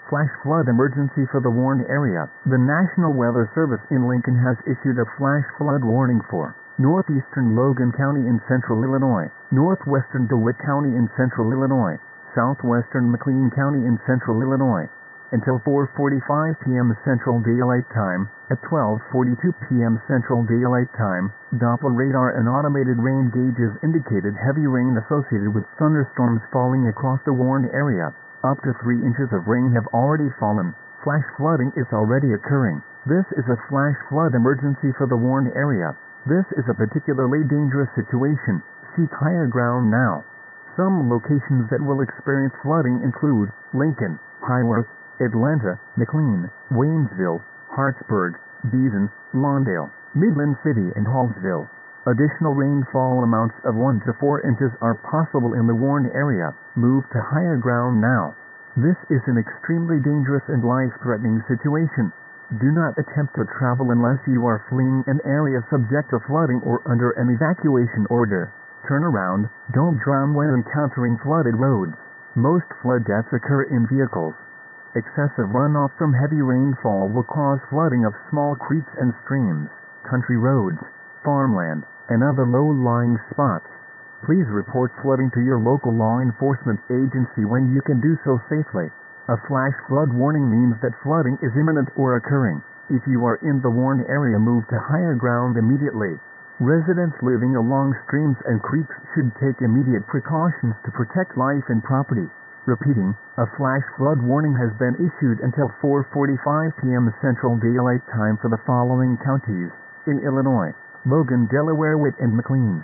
Flash flood emergency for the warned area. The National Weather Service in Lincoln has issued a flash flood warning for northeastern Logan County in central Illinois, northwestern DeWitt County in central Illinois, southwestern McLean County in central Illinois, until 4:45 p.m. Central Daylight Time. At 12:42 p.m. Central Daylight Time, Doppler radar and automated rain gauges indicated heavy rain associated with thunderstorms falling across the warned area. Up to 3 inches of rain have already fallen. Flash flooding is already occurring. This is a flash flood emergency for the warned area. This is a particularly dangerous situation. Seek higher ground now. Some locations that will experience flooding include Lincoln, Highworth, Atlanta, McLean, Waynesville, Hartsburg, Beaton, Lawndale, Midland City, and Hallsville. Additional rainfall amounts of 1 to 4 inches are possible in the warned area. Move to higher ground now. This is an extremely dangerous and life-threatening situation. Do not attempt to travel unless you are fleeing an area subject to flooding or under an evacuation order. Turn around. Don't drown when encountering flooded roads. Most flood deaths occur in vehicles. Excessive runoff from heavy rainfall will cause flooding of small creeks and streams, country roads, farmland, and other low-lying spots. Please report flooding to your local law enforcement agency when you can do so safely. A flash flood warning means that flooding is imminent or occurring. If you are in the warned area, move to higher ground immediately. Residents living along streams and creeks should take immediate precautions to protect life and property. Repeating, a flash flood warning has been issued until 4:45 p.m. Central Daylight Time for the following counties in Illinois: Logan, Delaware, Witt, and McLean.